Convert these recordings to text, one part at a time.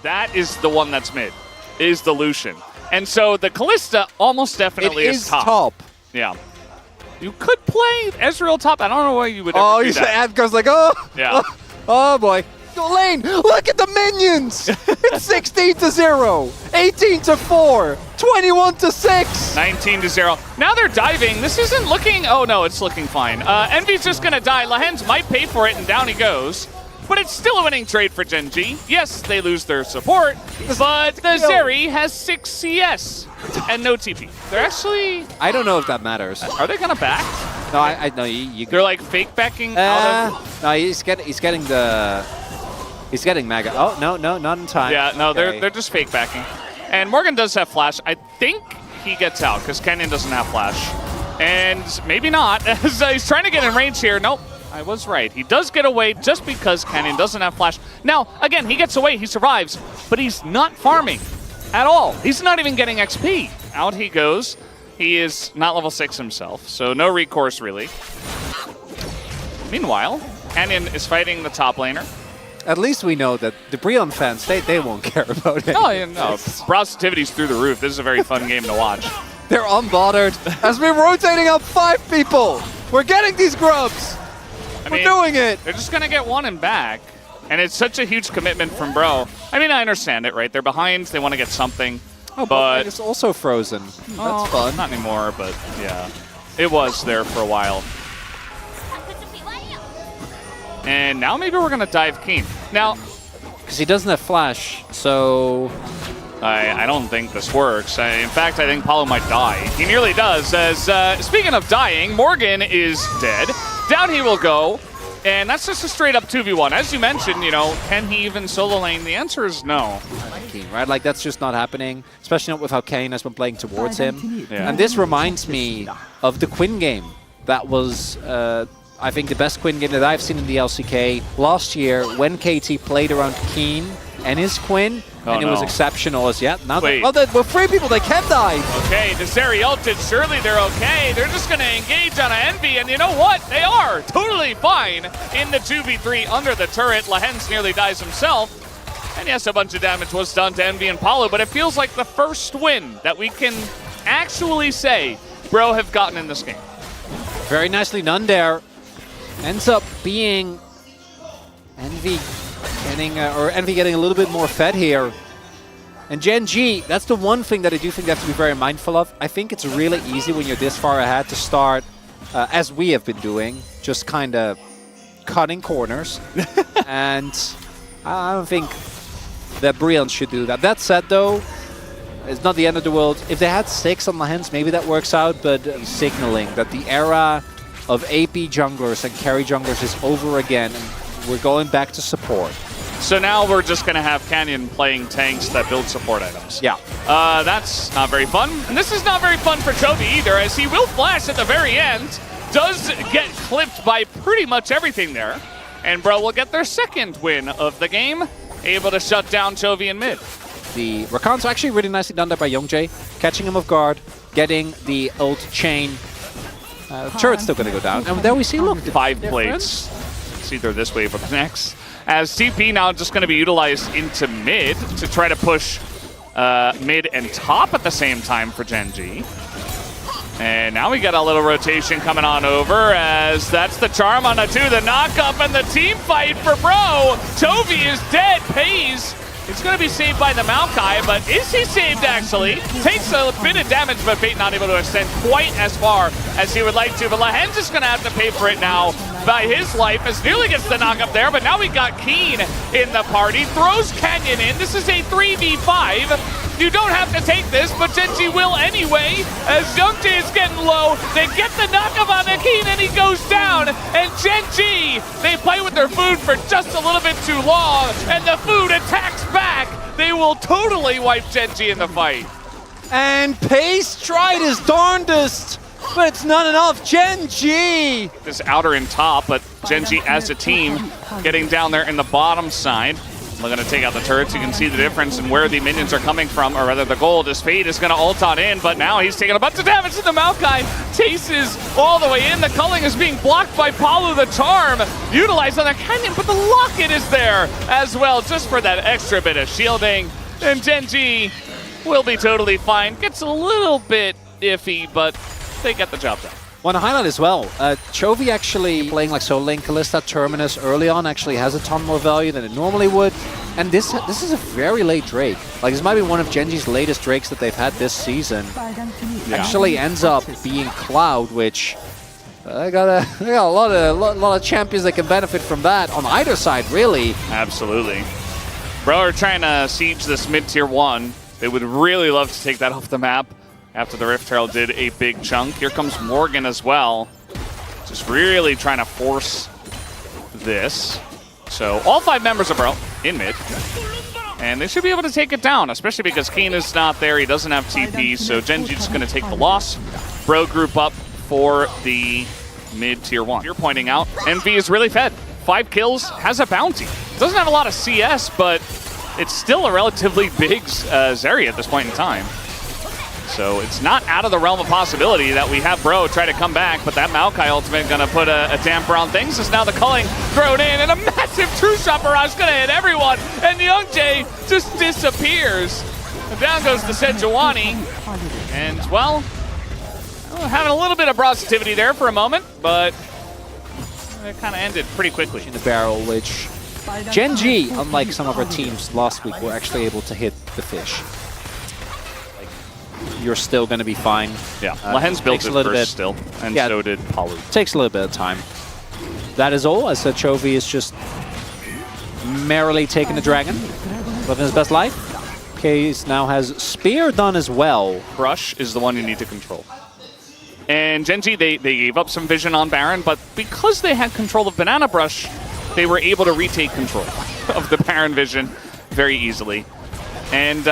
That is the one that's mid, is the Lucian. And so the Kalista almost definitely is top. Yeah. You could play Ezreal top. I don't know why you would ever do that. Ad goes like, oh, Yeah. oh boy. Go lane, look at the minions. It's 16-0, 18-4, 21-6. 19-0. Now they're diving. This isn't looking, oh no, it's looking fine. Envy's just gonna die. Lahens might pay for it and down he goes. But it's still a winning trade for GenG. Yes, they lose their support, but the Zeri has 6 CS and no TP. They're actually... I don't know if that matters. Are they gonna back? No, I know you. They're like fake backing out of... No, he's getting Mega. Oh no, not in time. Yeah, no, okay. they're just fake backing. And Morgan does have flash. I think he gets out because Kenyon doesn't have flash. And maybe not. He's trying to get in range here. Nope. I was right. He does get away just because Kenyon doesn't have flash. Now, again, he gets away, he survives, but he's not farming at all. He's not even getting XP. Out he goes. He is not level 6 himself, so no recourse really. Meanwhile, Kenyon is fighting the top laner. At least we know that the BRION fans, they won't care about it. Oh, yeah, no. Browsitivity's through the roof. This is a very fun game to watch. They're unbothered as we're rotating up 5 people. We're getting these grubs. We're doing it! They're just going to get one and back. And it's such a huge commitment from Bro. I mean, I understand it, right? They're behind. They want to get something. Oh, but it's also frozen. That's fun. Not anymore, but yeah. It was there for a while. And now maybe we're going to dive Keen. Now... Because he doesn't have flash, so... I don't think this works. In fact, I think Paulo might die. He nearly does. As speaking of dying, Morgan is dead. Down he will go, and that's just a straight-up 2v1. As you mentioned, you know, can he even solo lane? The answer is no. Right? Like, that's just not happening, especially not with how Kane has been playing towards him. Yeah. And this reminds me of the Quinn game. That was, I think, the best Quinn game that I've seen in the LCK last year when KT played around Keen and his Quinn. And it was exceptional as yet. Now with 3 people, they can die. Okay, the Zeri ulted. Surely they're okay. They're just going to engage on an Envy, and you know what? They are totally fine in the 2v3 under the turret. Lahens nearly dies himself. And yes, a bunch of damage was done to Envy and Paulo, but it feels like the first win that we can actually say Bro have gotten in this game. Very nicely done there. Ends up being Envy getting a little bit more fed here. And GenG, that's the one thing that I do think they have to be very mindful of. I think it's really easy when you're this far ahead to start, as we have been doing, just kind of cutting corners. And I don't think that BRION should do that. That said, though, it's not the end of the world. If they had 6 on Lahens, maybe that works out, but signaling that the era of AP junglers and carry junglers is over again. And we're going back to support. So now we're just going to have Canyon playing tanks that build support items. Yeah. That's not very fun. And this is not very fun for Chovy either, as he will flash at the very end. Does get clipped by pretty much everything there. And Bro will get their second win of the game, able to shut down Chovy in mid. The Rakan's actually really nicely done there by GenG, catching him off guard, getting the ult chain. Turret's still going to go down. And there we see, look, 5 plates. It's either this wave or the next. As TP now just going to be utilized into mid to try to push mid and top at the same time for GenG. And now we got a little rotation coming on over as that's the charm on a 2, the knock-up and the team fight for Bro. Chovy is dead, pays. It's going to be saved by the Maokai, but is he saved actually? Takes a bit of damage, but Fate not able to extend quite as far as he would like to. But Lahens is going to have to pay for it now by his life as nearly gets the knock up there. But now we got Keen in the party, throws Canyon in. This is a 3v5. You don't have to take this, but GenG will anyway. As GenG is getting low, they get the knock-up on the Keen and he goes down. And GenG, they play with their food for just a little bit too long, and the food attacks back. They will totally wipe GenG in the fight. And Pace tried his darndest, but it's not enough. GenG! This outer and top, but GenG as a team getting down there in the bottom side. We're going to take out the turrets. You can see the difference in where the minions are coming from, or rather the gold. His Fade is going to ult on in, but now he's taking a bunch of damage to the Maokai. Chases all the way in. The culling is being blocked by Palu the Charm. Utilized on the Canyon, but the Locket is there as well, just for that extra bit of shielding. And GenG will be totally fine. Gets a little bit iffy, but they get the job done. Want to highlight as well, Chovy actually playing like solo lane Kalista Terminus early on actually has a ton more value than it normally would. And this is a very late Drake. Like, this might be one of GenG's latest Drakes that they've had this season. Actually ends up being Cloud, which they got a lot of champions that can benefit from that on either side, really. Absolutely. Bro are trying to siege this mid-tier 1. They would really love to take that off the map after the Rift Herald did a big chunk. Here comes Morgan as well. Just really trying to force this. So all 5 members of Bro in mid. And they should be able to take it down, especially because Kane is not there. He doesn't have TP, so GenG just going to take the loss. Bro group up for the mid-tier 1. You're pointing out, Envy is really fed. 5 kills, has a bounty. Doesn't have a lot of CS, but it's still a relatively big Zeri at this point in time. So it's not out of the realm of possibility that we have Bro try to come back, but that Maokai ultimate gonna put a damper on things as now the culling thrown in, and a massive true shot barrage gonna hit everyone, and YoungJay just disappears. And down goes the Sejuani, and well, having a little bit of positivity there for a moment, but it kind of ended pretty quickly. In the barrel, which GenG, unlike some of our teams last week, were actually able to hit the fish. You're still going to be fine. Yeah, Lahen's built it first still, and so did Palu. Takes a little bit of time. That is all, as Chovy is just merrily taking the dragon, living his best life. Case now has Spear done as well. Brush is the one you need to control. And GenG, they gave up some vision on Baron, but because they had control of Banana Brush, they were able to retake control of the Baron vision very easily. And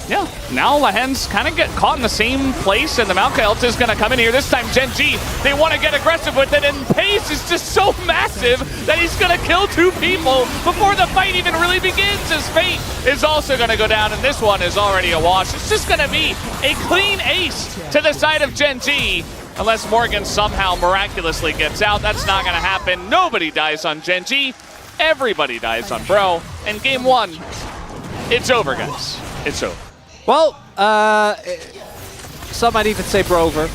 yeah, now Lahen's kind of get caught in the same place, and the Maokai ult is going to come in here. This time GenG, they want to get aggressive with it, and pace is just so massive that he's going to kill 2 people before the fight even really begins. His Fate is also going to go down, and this one is already a wash. It's just going to be a clean ace to the side of GenG, unless Morgan somehow miraculously gets out. That's not going to happen. Nobody dies on GenG. Everybody dies on Bro. And game 1, it's over, guys. It's over. Well, some might even say Brover.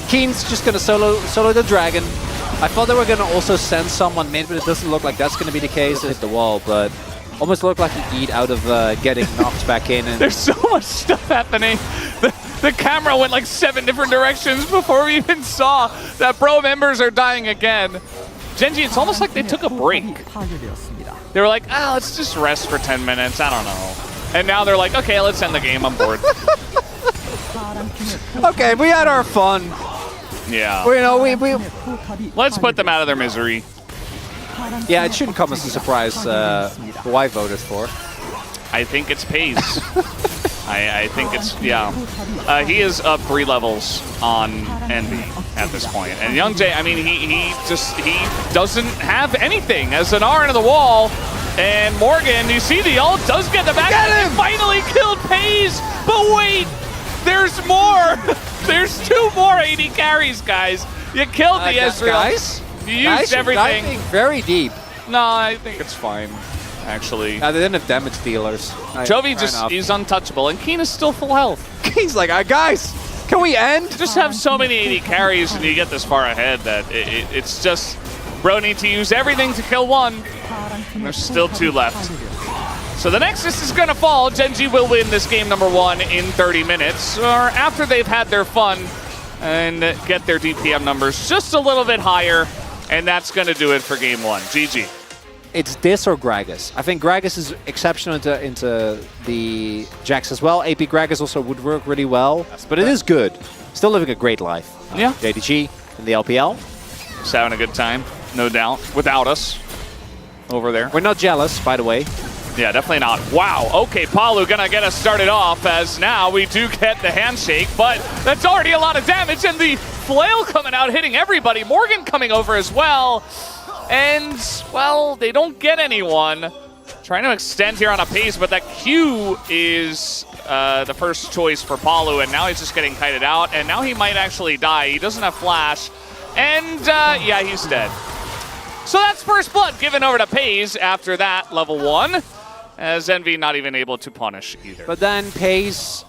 Keen's just going to solo the dragon. I thought they were going to also send someone mid, but it doesn't look like that's going to be the case. Hit the wall, but almost looked like he eat out of getting knocked back in. And there's so much stuff happening. The camera went like 7 different directions before we even saw that Bro members are dying again. GenG, it's almost like they took a break. They were like, let's just rest for 10 minutes. I don't know. And now they're like, okay, let's end the game. I'm bored. Okay, we had our fun. Yeah. We let's put them out of their misery. Yeah, it shouldn't come as a surprise who I voted for. I think it's Pace. I think it's, yeah. He is up 3 levels on Envy at this point. And YoungJay, I mean, he doesn't have anything as an R into the wall. And Morgan, you see the ult does get the back. Get him! Finally killed Pace. But wait, there's more. There's 2 more AD carries, guys. You killed the Ezreal. Guys? You used everything. Diving very deep. No, I think it's fine, actually. They didn't have damage dealers. Chovy he's untouchable, and Keen is still full health. Keen's like, guys, can we end? Just have so many AD carries and you get this far ahead that it's just, Bro need to use everything to kill 1, and there's still 2 left. So the Nexus is going to fall. GenG will win this game number 1 in 30 minutes, or after they've had their fun and get their DPM numbers just a little bit higher, and that's going to do it for game 1. GG. It's this or Gragas. I think Gragas is exceptional into the Jax as well. AP Gragas also would work really well, but it is good. Still living a great life. Yeah. JDG in the LPL. Just having a good time, no doubt, without us over there. We're not jealous, by the way. Yeah, definitely not. Wow, okay, Palu gonna get us started off, as now we do get the handshake, but that's already a lot of damage, and the flail coming out, hitting everybody. Morgan coming over as well. And, well, they don't get anyone. Trying to extend here on a pace, but that Q is the first choice for Palu, and now he's just getting kited out, and now he might actually die. He doesn't have flash, and yeah, he's dead. So that's first blood given over to Pays after that, level 1, as Envy not even able to punish either. But then Pays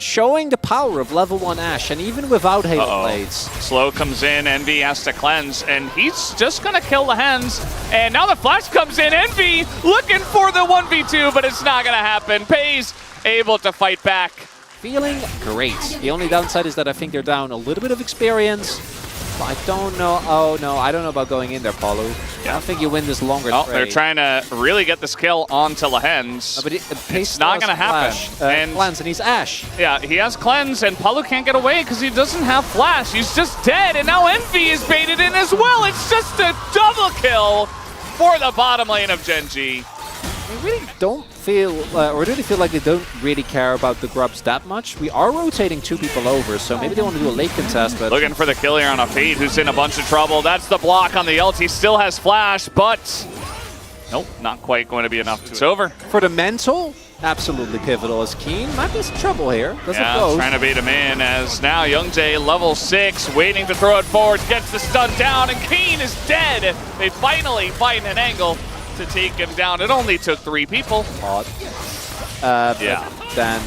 showing the power of level 1 Ashe, and even without Halo Blades. Slow comes in, Envy has to cleanse, and he's just gonna kill the Hens. And now the flash comes in, Envy looking for the 1v2, but it's not gonna happen. Pays able to fight back. Feeling great. The only downside is that I think they're down a little bit of experience. But I don't know. Oh, no, I don't know about going in there, Palu. I don't think you win this longer trade. They're trying to really get this kill onto Lahens. But it's not going to happen. And cleanse, and he's Ashe. Yeah, he has cleanse, and Palu can't get away because he doesn't have flash. He's just dead, and now Envy is baited in as well. It's just a double kill for the bottom lane of GenG. I really don't feel, or really feel like they don't really care about the grubs that much. We are rotating 2 people over, so maybe they want to do a late contest. But looking for the kill here on a Fade, who's in a bunch of trouble. That's the block on the ult. He still has flash, but nope, not quite going to be enough. It's over. For the mental, absolutely pivotal as Keen might be some trouble here. Trying to bait him in as now YoungJae, level 6, waiting to throw it forward, gets the stun down, and Keen is dead. They finally find an angle to take him down. It only took 3 people. Yeah. Then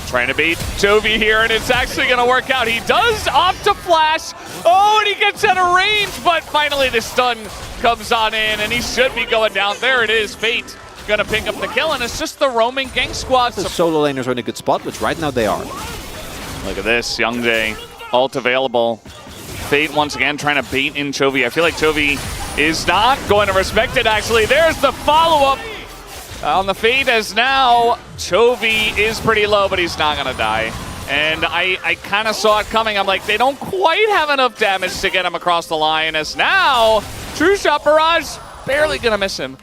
trying to beat Chovy here, and it's actually going to work out. He does opt to flash. Oh, and he gets out of range, but finally the stun comes on in, and he should be going down. There it is. Fate going to pick up the kill, and it's just the roaming gang squad. The solo laners are in a good spot, which right now they are. Look at this, YoungJae, ult available. Fate once again trying to bait in Chovy. I feel like Chovy is not going to respect it, actually. There's the follow-up on the Fate, as now Chovy is pretty low, but he's not going to die. And I kind of saw it coming. I'm like, they don't quite have enough damage to get him across the line, as now True Shot Barrage barely going to miss him.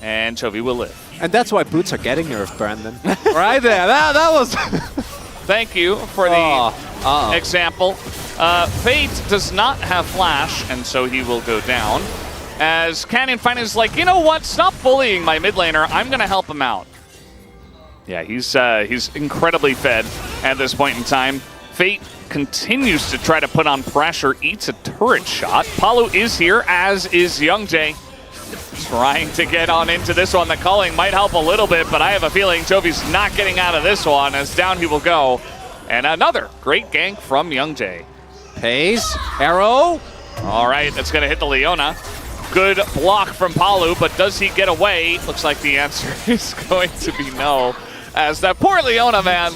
And Chovy will live. And that's why boots are getting nerfed, Brandon. Right there. That was... Thank you for the example. Fate does not have flash, and so he will go down. As Canyon finally is like, you know what? Stop bullying my mid laner. I'm going to help him out. Yeah, he's incredibly fed at this point in time. Fate continues to try to put on pressure, eats a turret shot. Palu is here, as is YoungJae. Trying to get on into this one. The culling might help a little bit, but I have a feeling Chovy's not getting out of this one, as down he will go. And another great gank from YoungJae. Pays, arrow. All right, that's going to hit the Leona. Good block from Palu, but does he get away? Looks like the answer is going to be no. As that poor Leona, man.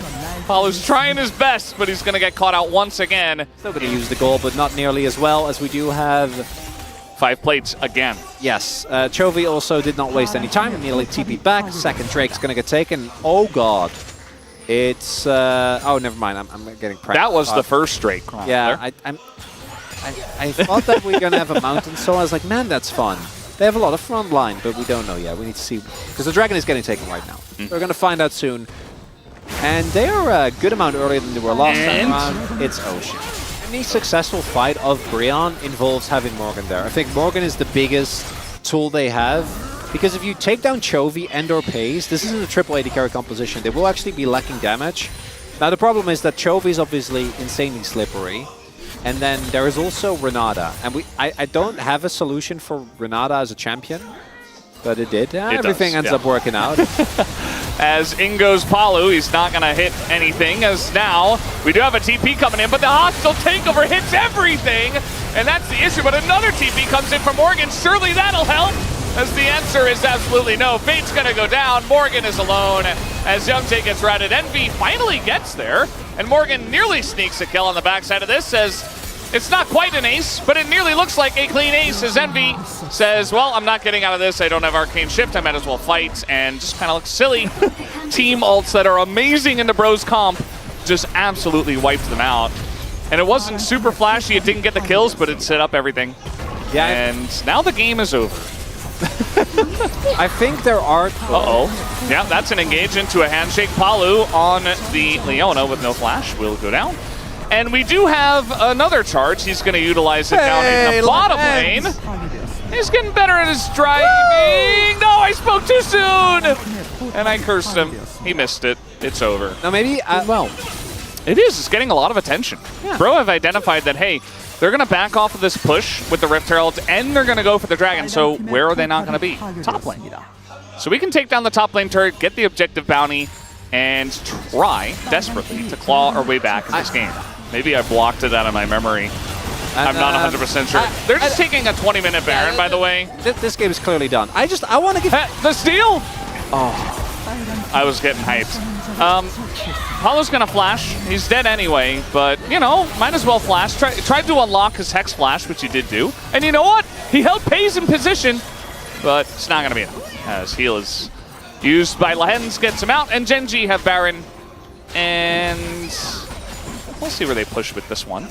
Palu's trying his best, but he's going to get caught out once again. Still going to use the goal, but not nearly as well, as we do have 5 plates again. Yes, Chovy also did not waste any time, immediately TP'd back. Second Drake's going to get taken. Oh, God. It's, oh, never mind. I'm getting pranked. That was the first Drake. Yeah, I thought that we were going to have a mountain, so I was like, man, that's fun. They have a lot of front line, but we don't know yet. We need to see, because the dragon is getting taken right now. We're going to find out soon. And they are a good amount earlier than they were last time around. It's Ocean. Any successful fight of BRION involves having Morgan there. I think Morgan is the biggest tool they have, because if you take down Chovy and/or Pays, this isn't a triple AD carry composition. They will actually be lacking damage. Now the problem is that Chovy is obviously insanely slippery, and then there is also Renata. And I don't have a solution for Renata as a champion, but it did. Everything ends up working out. As in goes Palu, he's not going to hit anything, as now we do have a TP coming in, but the hostile takeover hits everything, and that's the issue. But another TP comes in from Morgan. Surely that'll help, as the answer is absolutely no. Fate's going to go down. Morgan is alone as YoungJae gets routed. Envy finally gets there, and Morgan nearly sneaks a kill on the backside of this, as it's not quite an ace, but it nearly looks like a clean ace, as Envy says, well, I'm not getting out of this. I don't have Arcane Shift. I might as well fight, and just kind of looks silly. Team ults that are amazing in the Bros comp just absolutely wiped them out. And it wasn't super flashy. It didn't get the kills, but it set up everything. Yeah. And now the game is over. I think there are... Uh-oh. Yeah, that's an engage into a handshake. Palu on the Leona with no flash will go down. And we do have another charge. He's going to utilize it down in the bottom lane. He's getting better at his driving. No, I spoke too soon. And I cursed him. He missed it. It's over. Now maybe, well, it is. It's getting a lot of attention. Yeah. Bro have identified that, hey, they're going to back off of this push with the Rift Herald, and they're going to go for the Dragon. So where are they not going to be? Top lane. So we can take down the top lane turret, get the objective bounty, and try desperately to claw our way back in this game. Maybe I blocked it out of my memory. I'm not 100% sure. They're just taking a 20-minute Baron, by the way. This game is clearly done. I want to give... The steal! Oh, I was getting hyped. Paulo's going to flash. He's dead anyway, but, you know, might as well flash. Tried to unlock his Hex Flash, which he did do. And you know what? He held Pays in position, but it's not going to be enough. As heal is used by Lahens, gets him out, and GenG have Baron. And we'll see where they push with this one.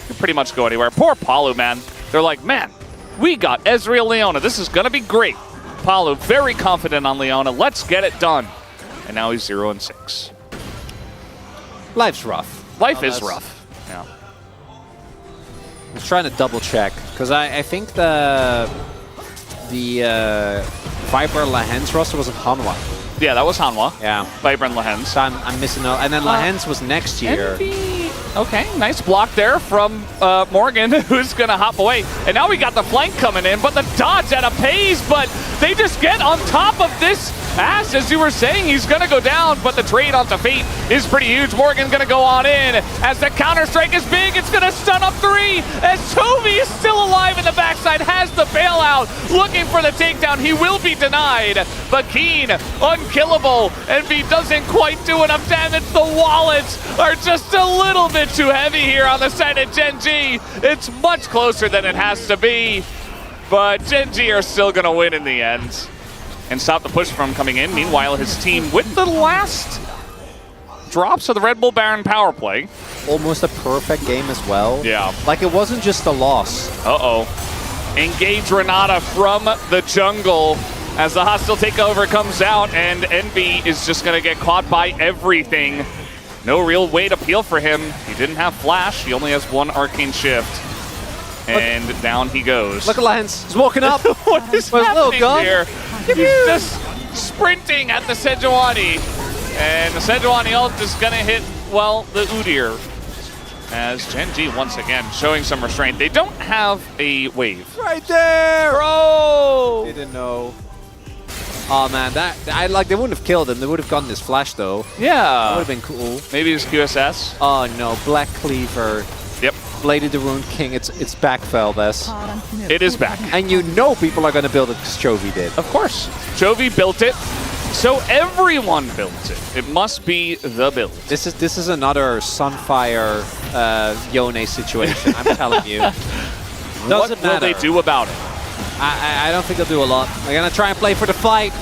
Can pretty much go anywhere. Poor Paulo, man. They're like, man, we got Ezreal Leona. This is going to be great. Paulo very confident on Leona. Let's get it done. And now he's 0-6. Life's rough. Life is rough. Yeah. I was trying to double check because I think the Viper Lahens roster was in Hanwha. Yeah, that was Hanwha. Yeah. Viper and Lahens. So I'm missing out. And then Lahens was next year. Okay, nice block there from Morgan, who's going to hop away. And now we got the flank coming in, but the dodge at a pace, but they just get on top of this. As you were saying, he's going to go down, but the trade onto Fate is pretty huge. Morgan going to go on in. As the counter-strike is big, it's going to stun up 3. As Toby is still alive in the backside, has the bailout, looking for the takedown. He will be denied, but Keen, unkillable. Envy doesn't quite do enough damage. The wallets are just a little bit too heavy here on the side of GenG. It's much closer than it has to be, but GenG are still going to win in the end and stop the push from coming in. Meanwhile, his team with the last drops of the Red Bull Baron power play. Almost a perfect game as well. Yeah. Like it wasn't just a loss. Uh-oh. Engage Renata from the jungle as the hostile takeover comes out, and Envy is just going to get caught by everything. No real way to peel for him. He didn't have Flash. He only has 1 Arcane Shift. And down he goes. Look at Lahens. He's walking up. What is happening here? He's just sprinting at the Sejuani. And the Sejuani ult is going to hit, well, the Udyr. As GenG once again showing some restraint. They don't have a wave. Right there! Bro! Didn't know. Oh man, they wouldn't have killed him. They would have gotten this flash though. Yeah. That would have been cool. Maybe his QSS. Oh no, Black Cleaver. Yep. Blade of the Rune King. It's back, Feldes. It is back. And you know people are going to build it because Chovy did. Of course. Chovy built it. So everyone built it. It must be the build. This is another Sunfire Yone situation. I'm telling you. What will they do about it? I don't think they'll do a lot. They're going to try and play for the fight.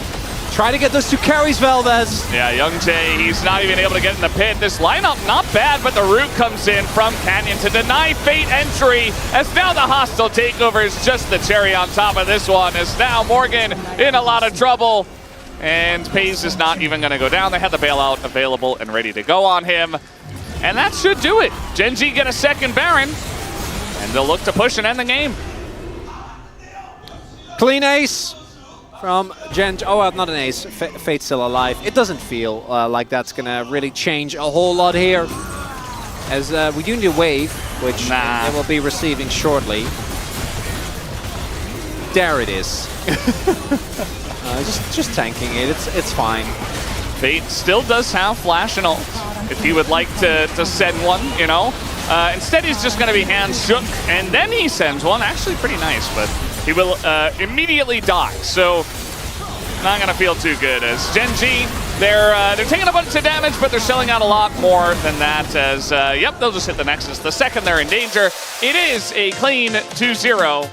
Try to get those 2 carries, Valdez. Yeah, Young Jae, he's not even able to get in the pit. This lineup, not bad, but the root comes in from Canyon to deny Fate entry, as now the hostile takeover is just the cherry on top of this one, as now Morgan in a lot of trouble, and Pays is not even going to go down. They had the bailout available and ready to go on him, and that should do it. GenG get a second Baron, and they'll look to push and end the game. Clean ace from GenG. Oh, not an ace. Fate's still alive. It doesn't feel like that's going to really change a whole lot here. As we do need a wave, which they will be receiving shortly. There it is. Just tanking it. It's fine. Fate still does have Flash and ult if he would like to send one, you know. Instead, he's just going to be hands shook, and then he sends one. Actually, pretty nice, but he will immediately die. So, not going to feel too good. As GenG, they're taking a bunch of damage, but they're shelling out a lot more than that. As, yep, they'll just hit the Nexus. The second they're in danger, it is a clean 2-0.